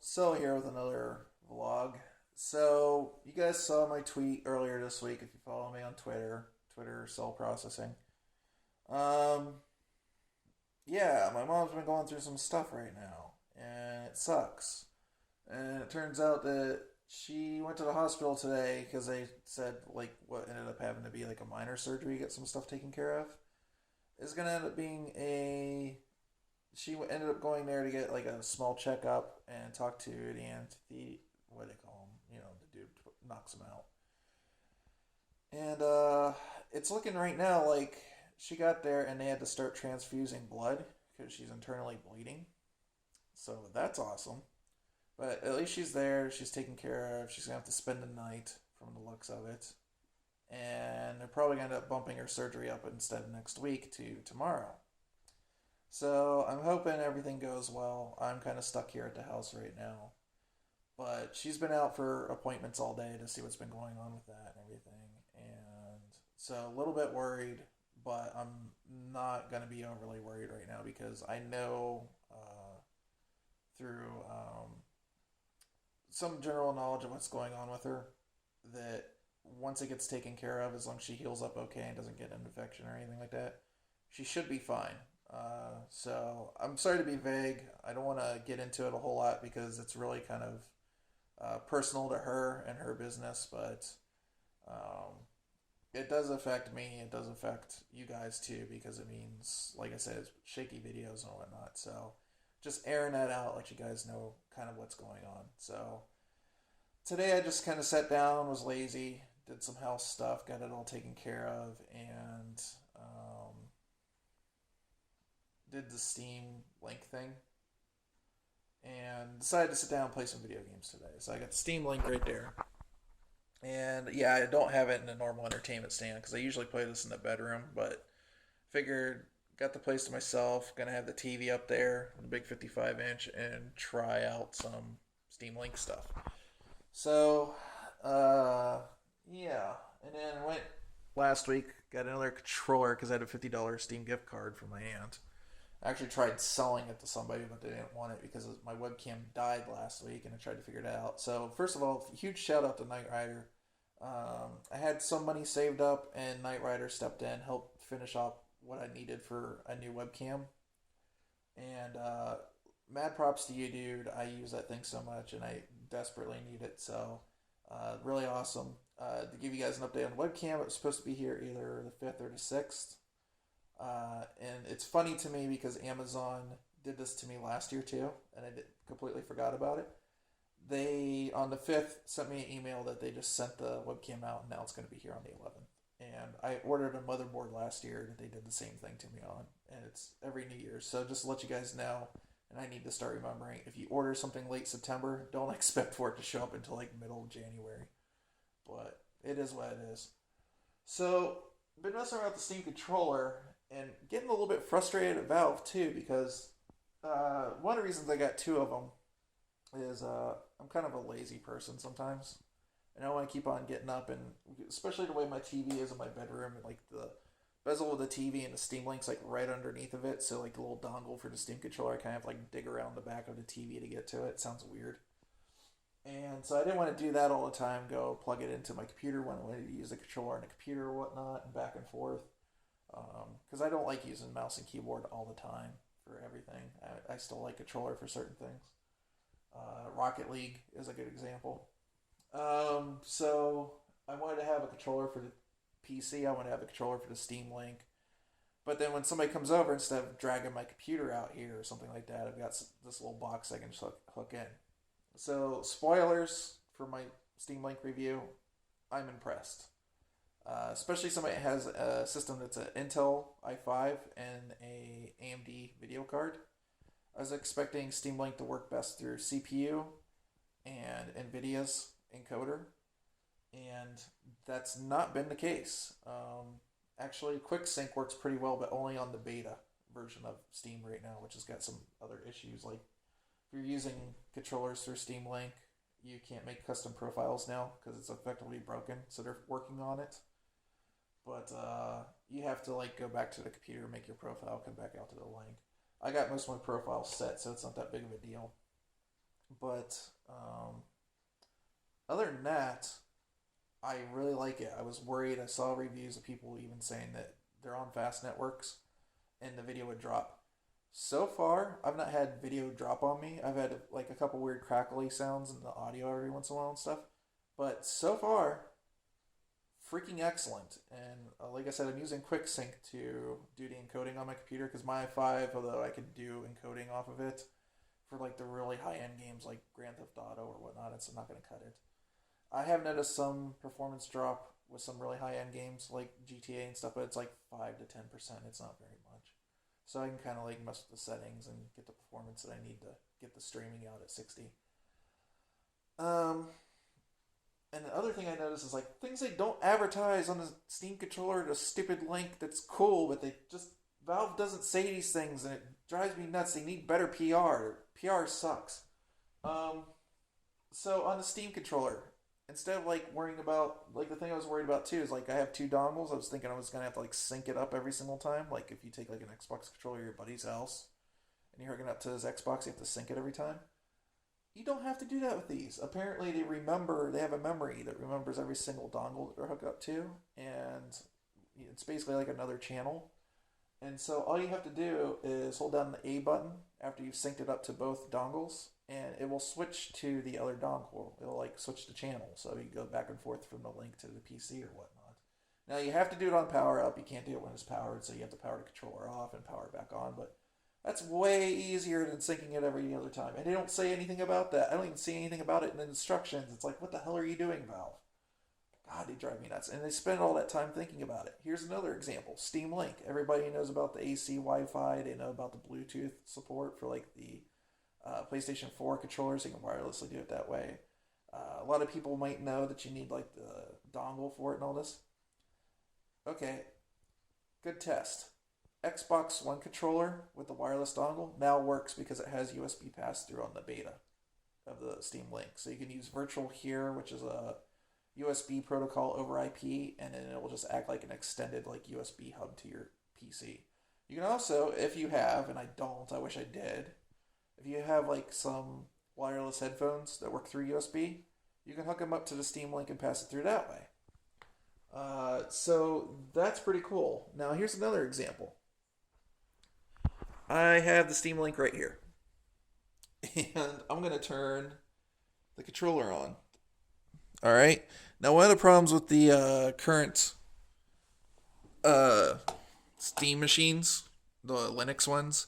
So here with another vlog. So you guys saw my tweet earlier this week. If you follow me on Twitter cell processing. Um, yeah, my mom's been going through some stuff right now, and it sucks. And it turns out that she went to the hospital today because they said like what ended up having to be like a minor surgery, get some stuff taken care of, is gonna end up being a she ended up going there to get like a small checkup and talk to the what do they call him? The dude knocks him out. And it's looking right now like she got there and they had to start transfusing blood because she's internally bleeding. So that's awesome. But at least she's there. She's taken care of. She's gonna have to spend the night from the looks of it. And they're probably gonna end up bumping her surgery up instead of next week to tomorrow. So I'm hoping everything goes well. I'm kind of stuck here at the house right now. But she's been out for appointments all day to see what's been going on with that and everything. And so a little bit worried, but I'm not going to be overly worried right now because I know through some general knowledge of what's going on with her that once it gets taken care of, as long as she heals up okay and doesn't get an infection or anything like that, she should be fine. So I'm sorry to be vague. I don't want to get into it a whole lot because it's really kind of personal to her and her business, but um, it does affect me. It does affect you guys too because it means, like I said, it's shaky videos and whatnot. So just airing that out, let you guys know kind of what's going on. So today I just kind of sat down, was lazy, did some house stuff, got it all taken care of, and did the Steam Link thing and decided to sit down and play some video games today. So I got the Steam Link right there. And yeah, I don't have it in a normal entertainment stand because I usually play this in the bedroom, but figured got the place to myself, gonna have the TV up there, the big 55 inch, and try out some Steam Link stuff. So, uh, yeah. And then I went last week, got another controller because I had a $50 Steam gift card from my aunt. I actually tried selling it to somebody, but they didn't want it because my webcam died last week, and I tried to figure it out. So first of all, huge shout out to Knight Rider. I had some money saved up, and Knight Rider stepped in, helped finish up what I needed for a new webcam. And mad props to you, dude. I use that thing so much, and I desperately need it. So really awesome. To give you guys an update on the webcam, it was supposed to be here either the 5th or the 6th. And it's funny to me because Amazon did this to me last year too, and I completely forgot about it. They, on the 5th, sent me an email that they just sent the webcam out, and now it's going to be here on the 11th. And I ordered a motherboard last year that they did the same thing to me on, and it's every New Year's. So just to let you guys know, and I need to start remembering, if you order something late September, don't expect for it to show up until like middle of January. But it is what it is. So, been messing around with the Steam controller and getting a little bit frustrated at Valve too because one of the reasons I got two of them is I'm kind of a lazy person sometimes, and I want to keep on getting up, and especially the way my TV is in my bedroom, and like the bezel of the TV and the Steam Link's like right underneath of it, so like the little dongle for the Steam controller, I kind of like dig around the back of the TV to get to it. It sounds weird. And so I didn't want to do that all the time, go plug it into my computer when I wanted to use the controller on the computer or whatnot, and back and forth. Because I don't like using mouse and keyboard all the time for everything. I still like controller for certain things. Rocket League is a good example. So I wanted to have a controller for the PC. I wanted to have a controller for the Steam Link. But then when somebody comes over, instead of dragging my computer out here or something like that, I've got this little box I can just hook in. So spoilers for my Steam Link review. I'm impressed. Especially somebody that has a system that's an Intel i5 and a AMD video card. I was expecting Steam Link to work best through CPU and NVIDIA's encoder, and that's not been the case. Actually, QuickSync works pretty well, but only on the beta version of Steam right now, which has got some other issues. Like if you're using controllers through Steam Link, you can't make custom profiles now because it's effectively broken. So they're working on it, but you have to like go back to the computer, make your profile, come back out to the link. I got most of my profiles set, so it's not that big of a deal. But other than that, I really like it. I was worried. I saw reviews of people even saying that they're on fast networks and the video would drop. So far, I've not had video drop on me. I've had like a couple weird crackly sounds in the audio every once in a while and stuff. But so far, freaking excellent. And like I said, I'm using QuickSync to do the encoding on my computer because my i5, although I could do encoding off of it for like the really high end games like Grand Theft Auto or whatnot, it's not going to cut it. I have noticed some performance drop with some really high end games like GTA and stuff, but it's like 5 to 10%. It's not very much. So I can kind of like mess with the settings and get the performance that I need to get the streaming out at 60. Um, and the other thing I noticed is like things they don't advertise on the Steam controller, the stupid link that's cool, but they just Valve doesn't say these things and it drives me nuts. They need better PR. PR sucks. Um, so on the Steam controller, instead of like worrying about like the thing I was worried about too is like I have two dongles. I was thinking I was gonna have to like sync it up every single time. Like if you take like an Xbox controller to your buddy's house and you're hooking up to his Xbox, you have to sync it every time. You don't have to do that with these. Apparently, they have a memory that remembers every single dongle that they're hooked up to, and it's basically like another channel. And so all you have to do is hold down the A button after you've synced it up to both dongles, and it will switch to the other dongle. It'll like switch the channel, so you go back and forth from the link to the PC or whatnot. Now you have to do it on power up. You can't do it when it's powered, so you have to power the controller off and power it back on. But that's way easier than syncing it every other time. And they don't say anything about that. I don't even see anything about it in the instructions. It's like, what the hell are you doing, Valve? God, they drive me nuts. And they spend all that time thinking about it. Here's another example. Steam Link. Everybody knows about the AC Wi-Fi. They know about the Bluetooth support for like the PlayStation 4 controllers. You can wirelessly do it that way. A lot of people might know that you need like the dongle for it and all this. Okay, good test. Xbox One controller with the wireless dongle now works because it has USB pass through on the beta of the Steam Link. So you can use virtual here, which is a USB protocol over IP, and then it will just act like an extended like USB hub to your PC. You can also, if you have, and I don't, I wish I did, if you have like some wireless headphones that work through USB, you can hook them up to the Steam Link and pass it through that way. So that's pretty cool. Now here's another example. I have the Steam Link right here, and I'm gonna turn the controller on. All right. Now one of the problems with the current uh, Steam machines, the Linux ones,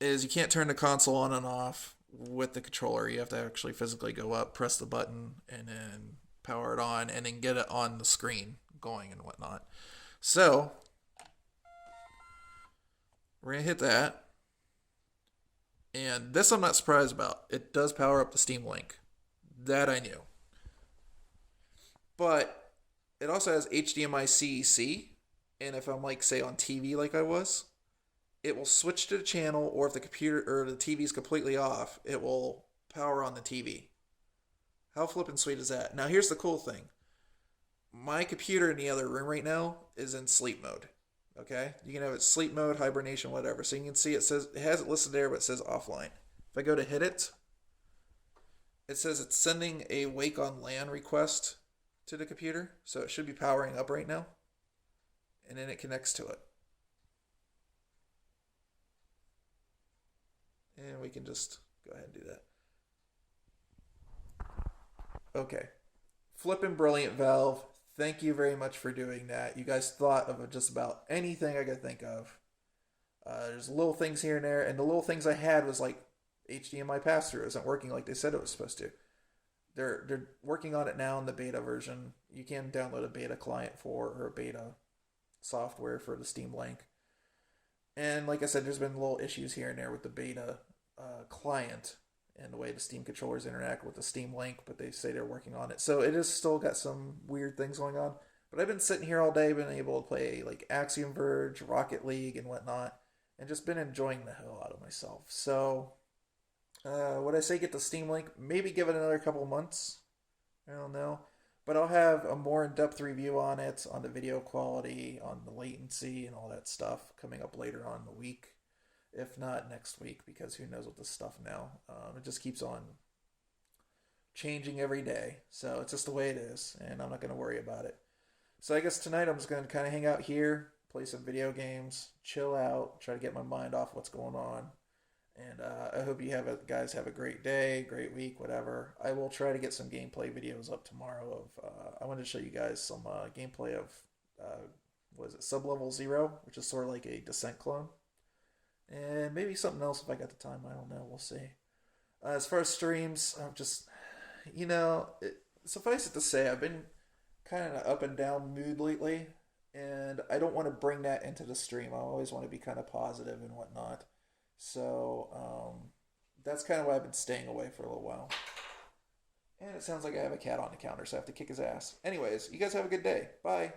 is you can't turn the console on and off with the controller. You have to actually physically go up, press the button, and then power it on, and then get it on the screen going and whatnot. So we're gonna hit that. And this I'm not surprised about. It does power up the Steam Link. That I knew. But it also has HDMI CEC. And if I'm like say on TV like I was, it will switch to the channel, or if the computer or the TV is completely off, it will power on the TV. How flippin' sweet is that? Now here's the cool thing. My computer in the other room right now is in sleep mode. Okay, you can have it sleep mode, hibernation, whatever. So you can see it has it listed there, but it says offline. If I go to hit it, it says it's sending a wake on LAN request to the computer, so it should be powering up right now, and then it connects to it, and we can just go ahead and do that. Okay, flippin' brilliant, Valve. Thank you very much for doing that. You guys thought of just about anything I could think of. There's little things here and there, and the little things I had was like HDMI pass through isn't working like they said it was supposed to. They're working on it now in the beta version. You can download a beta client for or a beta software for the Steam Link. And like I said, there's been little issues here and there with the beta client and the way the Steam controllers interact with the Steam Link, but they say they're working on it. So it has still got some weird things going on. But I've been sitting here all day, been able to play like Axiom Verge, Rocket League, and whatnot, and just been enjoying the hell out of myself. So, would I say get the Steam Link? Maybe give it another couple months. I don't know. But I'll have a more in-depth review on it, on the video quality, on the latency, and all that stuff coming up later on in the week. If not next week, because who knows with this stuff now. It just keeps on changing every day. So it's just the way it is, and I'm not going to worry about it. So I guess tonight I'm just going to kind of hang out here, play some video games, chill out, try to get my mind off what's going on. And I hope you guys have a great day, great week, whatever. I will try to get some gameplay videos up tomorrow. I wanted to show you guys some gameplay of what is it, Sublevel Zero, which is sort of like a Descent clone, and maybe something else if I got the time. I don't know. We'll see. As far as streams, I'm just, suffice it to say, I've been kind of up and down mood lately, and I don't want to bring that into the stream. I always want to be kind of positive and whatnot. So that's kind of why I've been staying away for a little while. And it sounds like I have a cat on the counter, so I have to kick his ass. Anyways, you guys have a good day. Bye.